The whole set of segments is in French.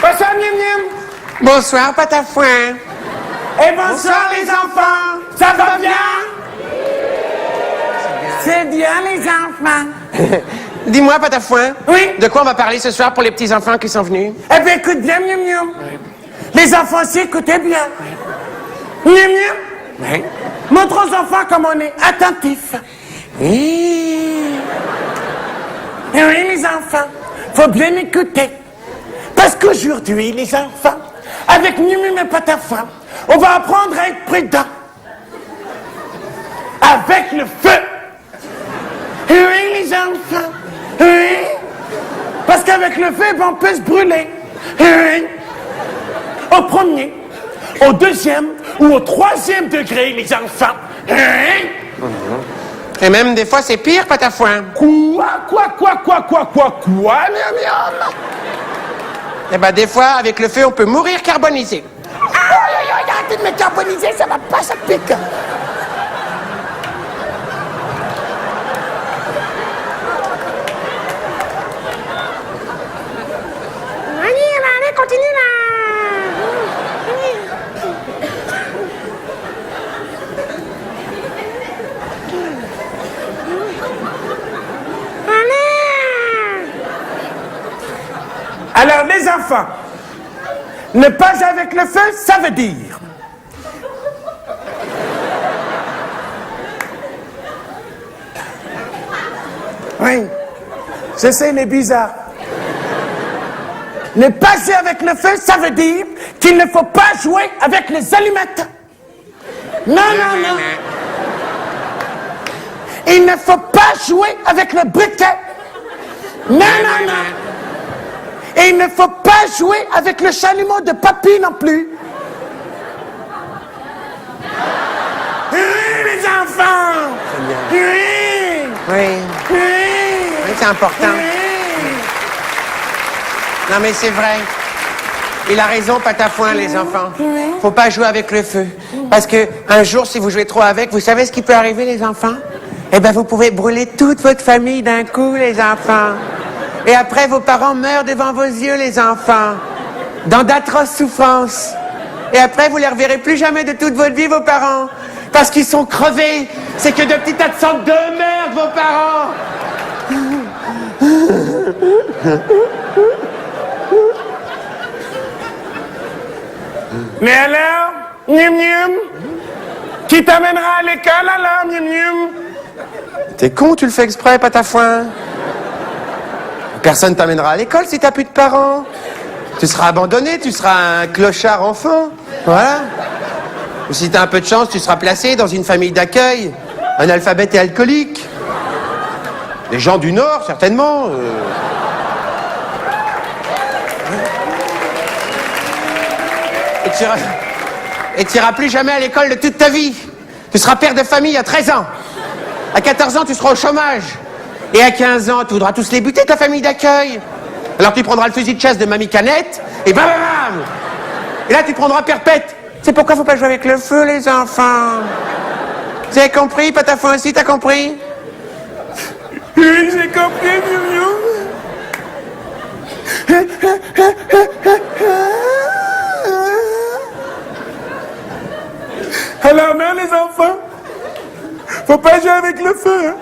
Bonsoir, Miam Miam. Bonsoir, Patafoin. Et bonsoir, les enfants. Ça va bien? C'est bien, les enfants. Dis-moi, Patafoin. Oui? De quoi on va parler ce soir pour les petits-enfants qui sont venus? Eh bien, écoute bien, Miam Miam. Les enfants aussi, écoutez bien. Miam Miam. Oui. Montre aux enfants comme on est attentifs. Oui. Et oui, les enfants, faut bien écouter. Parce qu'aujourd'hui, les enfants, avec Mimi et Patafoin, on va apprendre à être prudent. Avec le feu. Et oui, les enfants. Oui. Parce qu'avec le feu, ben, on peut se brûler. Et oui. Au premier, au deuxième ou au troisième degré, les enfants. Et oui. Et même des fois, c'est pire, Patafoin. Quoi, miam miam? Eh ben, des fois, avec le feu, on peut mourir carbonisé. Arrêtez de me carboniser, ça va pas, ça pique. Allez, continue là. Alors, les enfants, ne pas avec le feu, ça veut dire... Oui, je sais, il est bizarre. Ne pas jouer avec le feu, ça veut dire qu'il ne faut pas jouer avec les allumettes. Non. Il ne faut pas jouer avec le briquet. Non. Et il ne faut pas jouer avec le chalumeau de papy non plus. Oui, les enfants. Oui, c'est important. Non, mais c'est vrai. Il a raison, Patafoin, les enfants. Faut pas jouer avec le feu. Parce que un jour, si vous jouez trop avec, vous savez ce qui peut arriver, les enfants? Eh ben, vous pouvez brûler toute votre famille d'un coup, les enfants. Et après, vos parents meurent devant vos yeux, les enfants. Dans d'atroces souffrances. Et après, vous les reverrez plus jamais de toute votre vie, vos parents. Parce qu'ils sont crevés. C'est que de petits tas de sang de merde, vos parents. Mais alors, Miam Miam, qui t'amènera à l'école alors, Miam Miam? T'es con, tu le fais exprès, Patafoin. Personne t'amènera à l'école si t'as plus de parents. Tu seras abandonné, tu seras un clochard enfant. Voilà. Ou si t'as un peu de chance, tu seras placé dans une famille d'accueil. Un alphabète et alcoolique. Des gens du Nord, certainement. Et tu iras plus jamais à l'école de toute ta vie. Tu seras père de famille à 13 ans. À 14 ans, tu seras au chômage. Et à 15 ans, tu voudras tous les buter, ta famille d'accueil. Alors tu prendras le fusil de chasse de Mamie Canette, et bam, bam, bam. Et là, tu prendras perpète. C'est pourquoi faut pas jouer avec le feu, les enfants. Vous avez compris, Patafoin aussi, t'as compris? Oui, j'ai compris, Miam Miam. Alors, non, les enfants, faut pas jouer avec le feu, hein.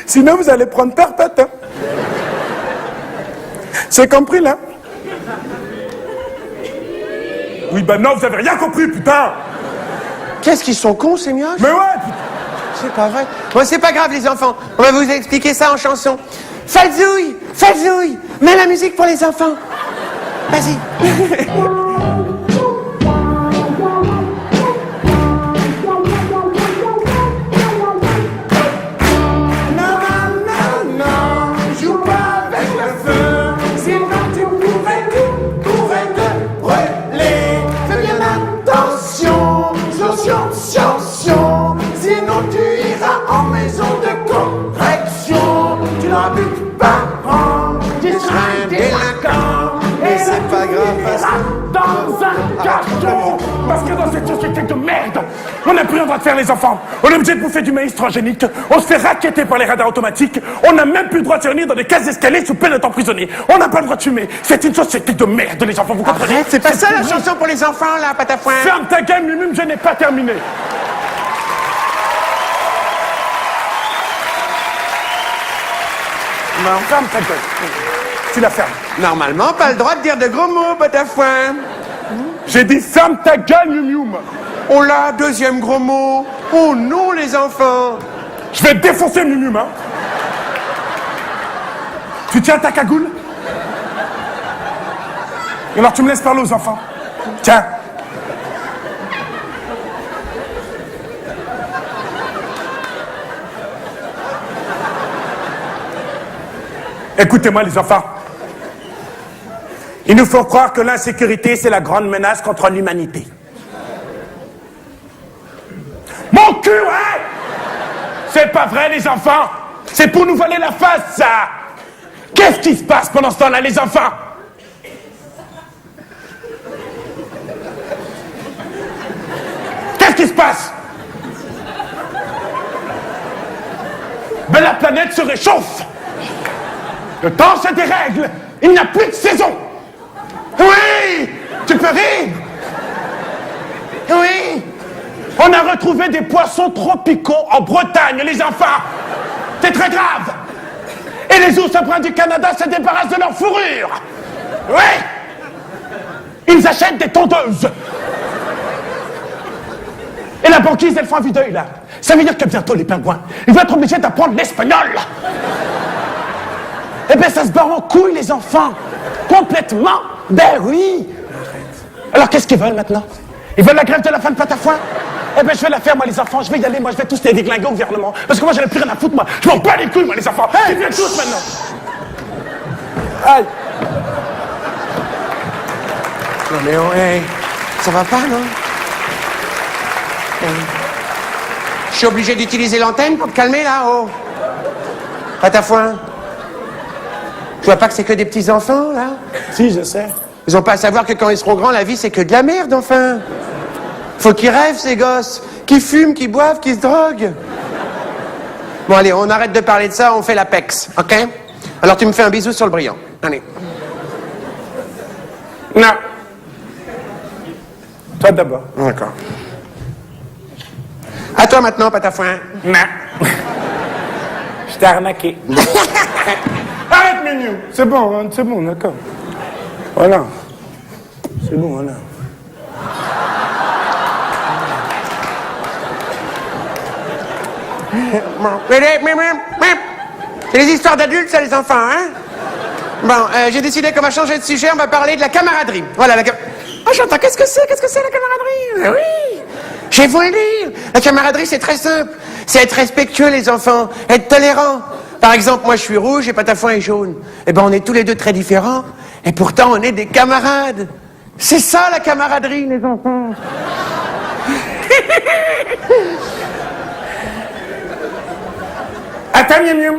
Sinon, vous allez prendre perpète, hein. C'est compris, là? Oui, ben non, vous avez rien compris, putain. Qu'est-ce qu'ils sont cons, ces mioches? Mais ouais, putain. C'est pas vrai. Bon, c'est pas grave, les enfants. On va vous expliquer ça en chanson. Falzouille, Falzouille, mets la musique pour les enfants. Vas-y. Sinon tu iras en maison de correction. Tu n'auras plus de parents, tu seras un délinquant. Et c'est pas dans un carton. Parce que dans cette société de merde, on n'a plus le droit de faire les enfants. On est obligé de bouffer du maïs transgénique. On se fait racketter par les radars automatiques. On n'a même plus le droit de se réunir dans des cases d'escalier sous peine d'être emprisonné. On n'a pas le droit de fumer. C'est une société de merde, les enfants, vous comprenez? Arrête, c'est pas ça la chanson pour les enfants, là, Patafouin. Ferme ta gueule, Mimum, je n'ai pas terminé. Non, ferme ta gueule. Tu la fermes. Normalement, pas le droit de dire de gros mots, Patafouin. J'ai dit ferme ta gueule, Mimum. Oh là, deuxième gros mot. Oh non, les enfants. Je vais te défoncer, Mimum, hein. Tu tiens ta cagoule? Et alors tu me laisses parler aux enfants. Tiens. Écoutez-moi les enfants. Il nous faut croire que l'insécurité, c'est la grande menace contre l'humanité. Mon cul, hein? C'est pas vrai les enfants. C'est pour nous voler la face, ça. Qu'est-ce qui se passe pendant ce temps-là, les enfants? Qu'est-ce qui se passe? Ben la planète se réchauffe. Le temps se dérègle. Il n'y a plus de saison. Oui! Tu peux rire? Oui! On a retrouvé des poissons tropicaux en Bretagne, les enfants. C'est très grave. Et les ours bruns du Canada se débarrassent de leur fourrure. Oui! Ils achètent des tondeuses. Et la banquise, elle fait un vue d'œil, là. Ça veut dire que bientôt, les pingouins, ils vont être obligés d'apprendre l'espagnol. Eh bien, ça se barre en couille, les enfants. Complètement. Ben oui. Alors, qu'est-ce qu'ils veulent maintenant? Ils veulent la grève de la faim de Patafouin? Eh bien, je vais la faire, moi, les enfants. Je vais y aller, moi, je vais tous les déglinguer au gouvernement. Parce que moi, j'en ai plus rien à foutre, moi. Je m'en bats les couilles, moi, les enfants. Hey, ils viennent tous maintenant. Aïe. Non mais oh, hey, ça va pas, non? Hey. Je suis obligé d'utiliser l'antenne pour te calmer, là, oh. Patafouin. Tu vois pas que c'est que des petits-enfants, là? Si, je sais. Ils ont pas à savoir que quand ils seront grands, la vie, c'est que de la merde, enfin. Faut qu'ils rêvent, ces gosses. Qu'ils fument, qu'ils boivent, qu'ils se droguent. Bon, allez, on arrête de parler de ça, on fait l'Apex, ok? Alors, tu me fais un bisou sur le brillant. Allez. Non. Toi d'abord. D'accord. À toi maintenant, Patafouin. Non. Je t'ai arnaqué. Arrête, Mignon. C'est bon, d'accord. Voilà. C'est bon, voilà. C'est les histoires d'adultes, ça, les enfants, hein? Bon, j'ai décidé qu'on va changer de sujet, on va parler de la camaraderie. Voilà, Oh, j'entends, qu'est-ce que c'est la camaraderie? Oui, je vais vous le dire. La camaraderie, c'est très simple. C'est être respectueux, les enfants, être tolérant. Par exemple, moi, je suis rouge et Patafouin est jaune. Eh ben, on est tous les deux très différents, et pourtant, on est des camarades. C'est ça, la camaraderie, les enfants. Attends, Miam.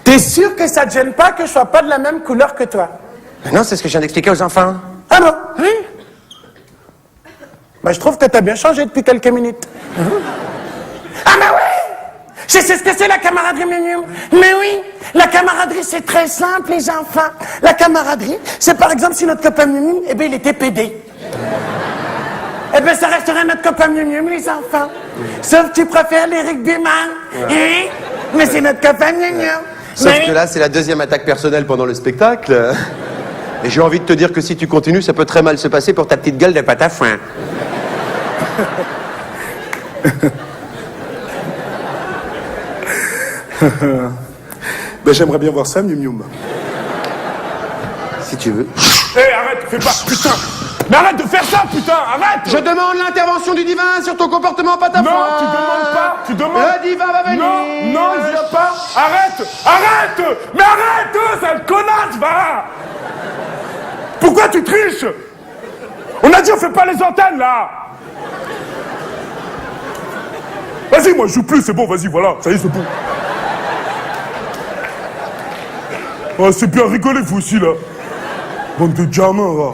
T'es sûr que ça te gêne pas que je sois pas de la même couleur que toi? Non, c'est ce que je viens d'expliquer aux enfants. Ah bon? Oui. Bah, je trouve que t'as bien changé depuis quelques minutes. Ah bah oui! Je sais ce que c'est la camaraderie, Miam. Mais oui, la camaraderie, c'est très simple, les enfants. La camaraderie, c'est par exemple si notre copain Miam, eh bien, il était pédé. Eh bien, ça resterait notre copain Miam, les enfants. Sauf que tu préfères les rugbyman. Oui, mais c'est notre copain Miam. Sauf que là, c'est la deuxième attaque personnelle pendant le spectacle. Et j'ai envie de te dire que si tu continues, ça peut très mal se passer pour ta petite gueule de Patafouin. Ben, j'aimerais bien voir ça, Miam. Si tu veux. Hé, arrête, fais pas, putain! Mais arrête de faire ça, putain, arrête! Je demande l'intervention du divin sur ton comportement, Patafouin. Non, tu demandes pas, tu demandes... Le divin va venir. Non, il vient pas! Arrête! Mais arrête, sale connasse, va! Pourquoi tu triches? On a dit on fait pas les antennes, là! Vas-y, moi je joue plus, c'est bon, vas-y, voilà, ça y est, c'est bon. Oh, c'est bien rigolé, vous aussi, là. Bande de gamins, va.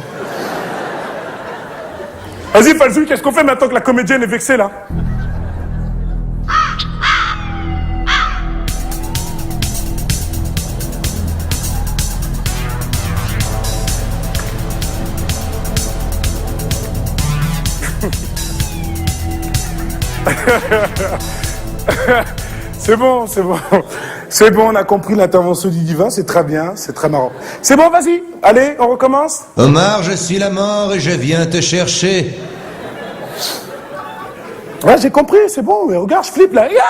Vas-y, Falzou, qu'est-ce qu'on fait maintenant que la comédienne est vexée, là? C'est bon, c'est bon. C'est bon, on a compris l'intervention du divin, c'est très bien, c'est très marrant. C'est bon, vas-y, allez, on recommence. Omar, je suis la mort et je viens te chercher. Ouais, j'ai compris, c'est bon, mais regarde, je flippe là. Yeah,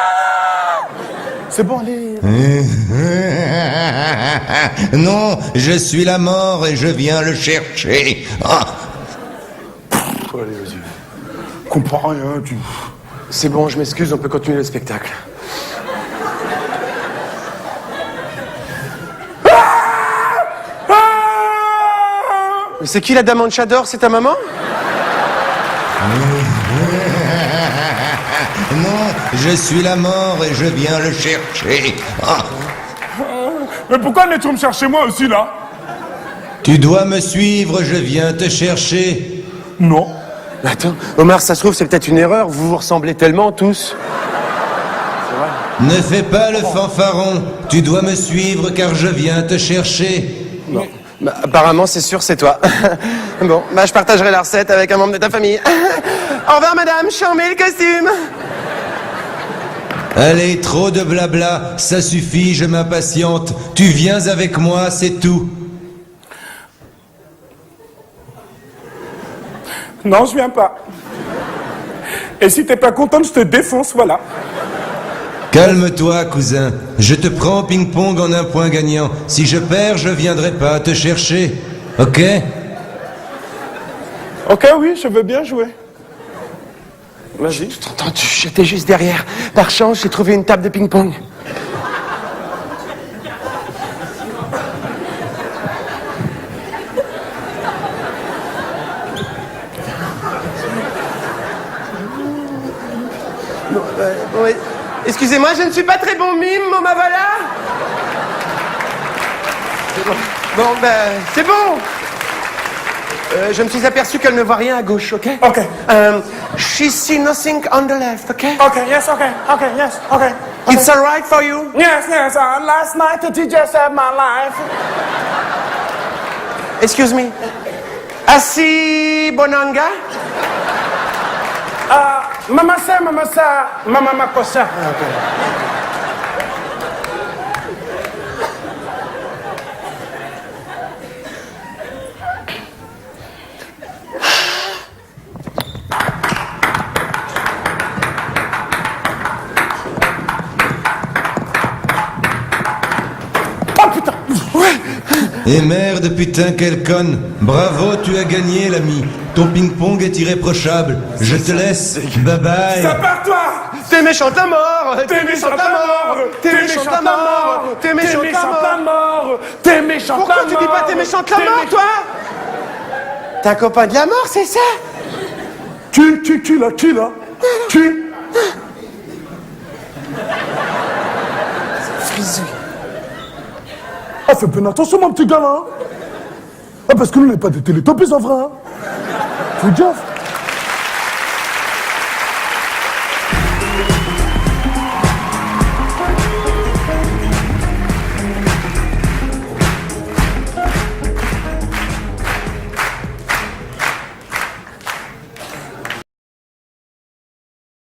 c'est bon, allez. Non, je suis la mort et je viens le chercher. Ah. Allez, vas-y. Comprends rien, tu... C'est bon, je m'excuse, on peut continuer le spectacle. Mais c'est qui la dame en chador? C'est ta maman? Non, je suis la mort et je viens le chercher. Ah. Mais pourquoi venez-tu me chercher moi aussi, là? Tu dois me suivre, je viens te chercher. Non. Attends, Omar, ça se trouve, c'est peut-être une erreur, vous vous ressemblez tellement tous. Ne fais pas le fanfaron. Tu dois me suivre car je viens te chercher. Non. Bah, apparemment, c'est sûr, c'est toi. Bon, bah je partagerai la recette avec un membre de ta famille. Au revoir, madame, charmé le costume. Allez, trop de blabla, ça suffit, je m'impatiente. Tu viens avec moi, c'est tout. Non, je viens pas. Et si t'es pas contente, je te défonce, voilà. Calme-toi, cousin. Je te prends au ping-pong en un point gagnant. Si je perds, je viendrai pas te chercher. Ok? Ok, oui, je veux bien jouer. Vas-y. Entendu, j'étais juste derrière. Par chance, j'ai trouvé une table de ping-pong. Oui. Excusez-moi, je ne suis pas très bon mime, Moma Vala. C'est bon. Bon, ben, c'est bon. Je me suis aperçu qu'elle ne voit rien à gauche, ok? Ok. She see nothing on the left, ok? Ok, yes, ok, ok, yes, ok. It's alright for you? Yes, yes, last night the teacher saved my life. Excuse me. Asi Bonanga? Mama makosa. Oh putain! Et merde, putain, quelle conne. Bravo, tu as gagné, l'ami. Ton ping-pong est irréprochable. Je te laisse. Bye bye. Ça part toi! T'es méchante à mort! T'es méchante à mort! T'es méchante à mort! T'es méchante à mort! T'es méchante à mort! Pourquoi tu dis pas t'es méchante à mort, toi? T'es un copain de la mort, c'est ça? Qui là? Qui? Frisou. Ah, fais bien attention, mon petit gars, là. Ah, parce que nous, on n'est pas des télétopies, en vrai, hein. Fais gaffe.